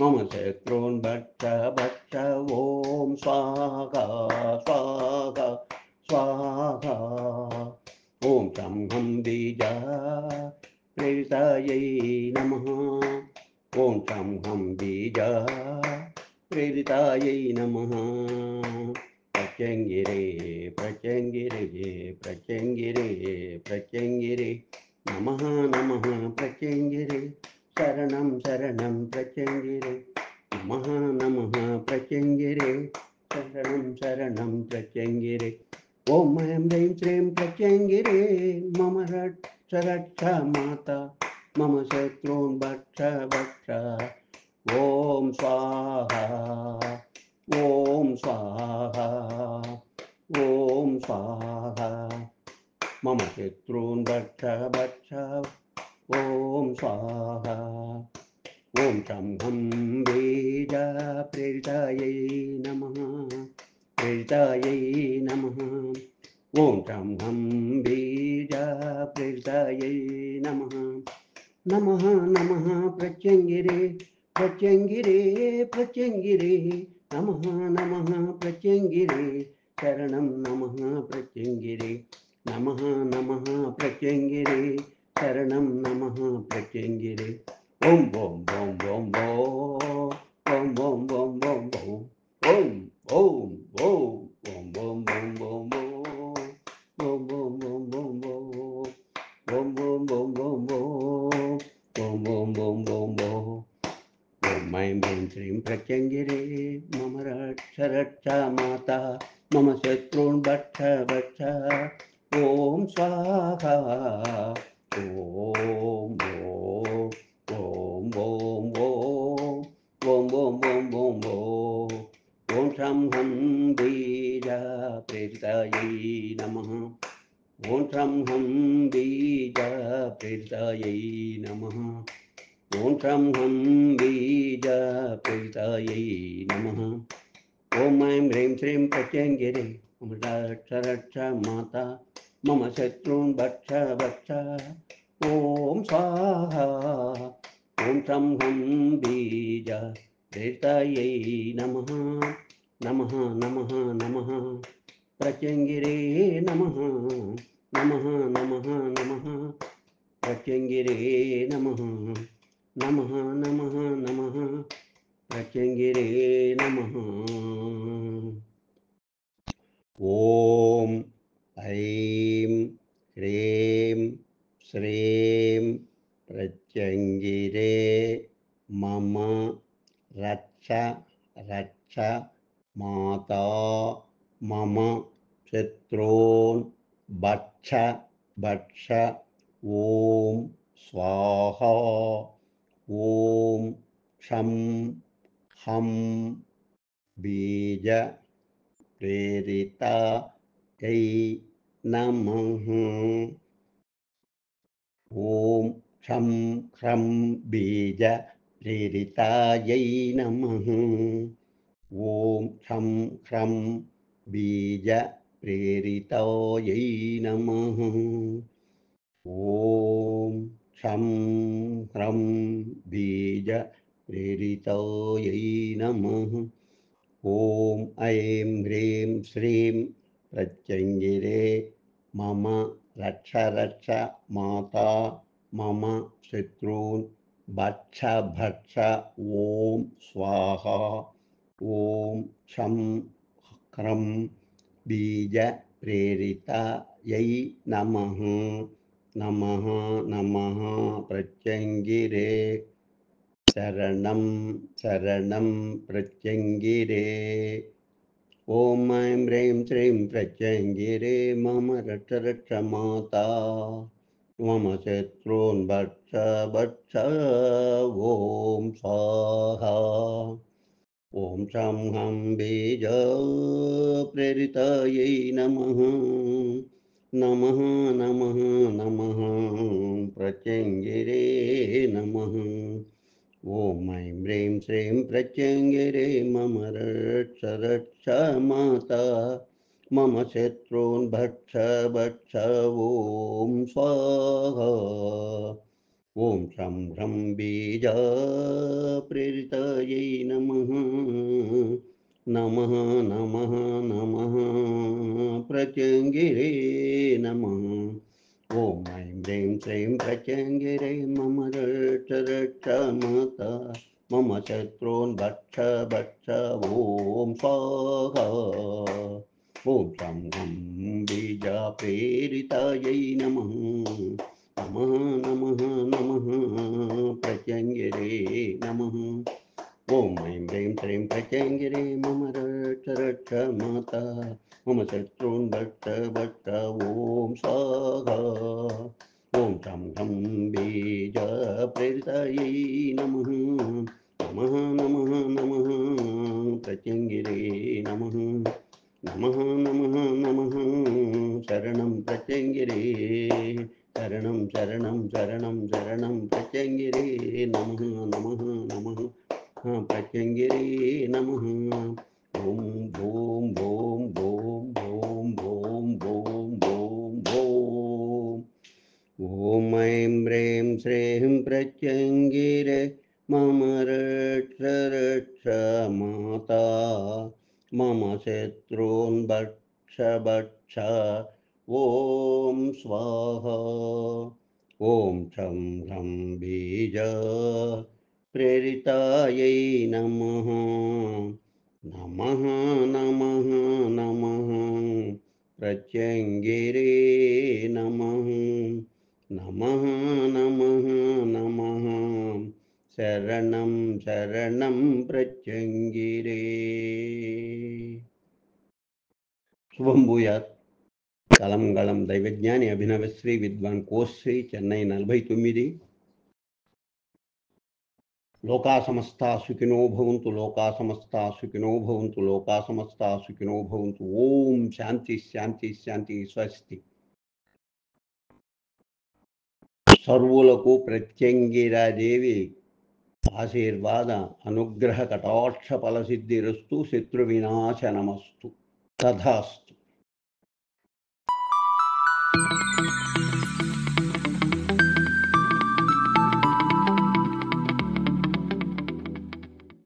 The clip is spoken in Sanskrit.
मम शत्रून् भक्ष भक्ष ॐ स्वाहा स्वाहा स्वाहा ॐ शं हं बीजा प्रेरितायै नमः ॐ शं हं बीजा प्रेरितायै नमः प्रत्यङ्गिरे प्रत्यङ्गिरे प्रत्यङ्गिरे प्रत्यङ्गिरे नमः नमः प्रत्यङ्गिरे शरणं शरणं प्रत्यङ्गिरे नमः नमः प्रत्यङ्गिरे शरणं शरणं प्रत्यङ्गिरे ॐ ऐं ह्रीं श्रीं प्रत्यङ्गिरे मम रक्ष रक्ष माता मम शत्रून् भक्ष भक्ष ॐ स्वाहा ॐ स्वाहा ॐ स्वाहा मम शत्रून् भक्ष भक्ष ॐ स्वाहा ॐ शं हं बीजा प्रेरितायै नमः प्रेरितायै नमः ॐ शं हं बीजा प्रेरितायै नमः नमः नमः प्रत्यङ्गिरे प्रत्यङ्गिरे प्रत्यङ्गिरे नमः नमः प्रत्यङ्गिरे शरणं नमः प्रत्यङ्गिरे नमः नमः प्रत्यङ्गिरे शरणं नमः प्रत्यङ्गिरे ॐ ॐ ॐ ॐ ॐ ॐ ॐ ॐ ॐ ॐ ॐ ॐ ॐ ॐ ॐ ॐ Boom boom boom boom boom boom boom boom boom boom Om Aim Hrim Shrim Pratyangire Mama Raksha Raksha Mata Mama Shatrun Bhaksha Bhaksha Om Swaha Om Om Om Om Om Om Om Om Om Om Sham Ham Bija Pretaye Namaha ॐ शं हं बीज प्रेरितायै नमः ॐ शं हं बीज प्रेरितायै नमः ॐ ऐं ह्रीं श्रीं प्रत्यङ्गिरे मम रक्ष रक्ष माता मम शत्रून् भक्ष भक्ष ॐ स्वाहा ॐ शं हं बीज प्रेरितायै नमः नमः नमः नमः प्रत्यङ्गिरे नमः नमः नमः नमः प्रत्यङ्गिरे नमः नमः नमः नमः प्रत्यङ्गिरे नमः ॐ ऐं ह्रीं श्रीं प्रत्यङ्गिरे मम रक्ष रक्ष माता मम शत्रून् भक्ष भक्ष ॐ स्वाहा ॐ शं हं बीज प्रेरितायै नमः ॐ शं ह्रं बीज प्रेरितायै नमः ॐ शं ह्रं बीज प्रेरितायै नमः ॐ शं ह्रं बीज प्रेरितायै नमः ॐ ऐं ह्रीं श्रीं प्रत्यङ्गिरे मम रक्ष रक्ष माता मम शत्रून् भक्ष भक्ष ॐ स्वाहा ॐ शं ह्रं बीज प्रेरितायै नमः नमः नमः प्रत्यङ्गिरे शरणं शरणं प्रत्यङ्गिरे ॐ ऐं ह्रीं श्रीं प्रत्यङ्गिरे मम रक्ष रक्ष माता मम शत्रून् भक्ष भक्ष ॐ स्वाहा ॐ शं हं बीज प्रेरितायै नमः नमः नमः नमः प्रत्यङ्गिरे नमः ॐ ऐं ह्रीं श्रीं प्रत्यङ्गिरे मम रक्ष रक्ष माता मम शत्रून् भक्ष भक्ष ॐ स्वाहा ఓం శం హ్రం బీజప్రేరితాయై నమః. నమః నమః నమః ప్రత్యంగిరే నమః. ఓం ఐం హ్రీం శ్రీం ప్రత్యంగిరే మమ రక్ష రక్ష మాత మమ శత్రూన్ భక్ష భక్ష ఓం స్వాహా. ఓం శం హ్రం బీజప్రేరితాయై నమః. నమః నమః నమః ప్రత్యంగిరే నమః. ఓం ఐం హ్రీం శ్రీం ప్రత్యంగిరే మమ రక్ష రక్ష మాత మమ శత్రూన్ భక్ష భక్ష ఓం స్వాహా. ఓం శం హ్రం బీజప్రేరితాయై నమః. నమః నమః నమః ప్రత్యంగిరే నమః. నమః నమః నమః శరణం ప్రత్యంగిరే. శరణం శరణం శరణం శరణం ప్రత్యంగిరే నమః. నమః నమః ప్రత్యంగిరే నమః. ఓం ఓం ఓం ఓం ఓం ఓం ఓం ఓం ఓం. ఓం ఐం హ్రీం శ్రీం ప్రత్యంగిరే మమ రక్ష రక్ష మాతా మమ శత్రూన్ భక్ష భక్ష ఓం స్వాహా. ఓం శం హ్రం బీజ ప్రేరితాయై నమః. నమః నమః నమః ప్రత్యంగిరే నమః. నమః నమః నమః శరణం శరణం ప్రత్యంగిరే. శుభం భూయాత్. కలం గళం దైవజ్ఞాని అభినవశ్రీ విద్వాన్ కోశ్రీ చెన్నై 49. లోకా సమస్తా సుఖినో భవంతు. లోకా సమస్తా సుఖినో భవంతు. లోకా సమస్తా సుఖినో భవంతు. ఓం శాంతి శాంతి శాంతి. స్వస్తి. సర్వులకు ప్రత్యంగిరాదేవి ఆశీర్వాద అనుగ్రహ కటాక్ష ఫలసిద్ధిరస్తు. శత్రు వినాశనమస్తు. తథాస్తు.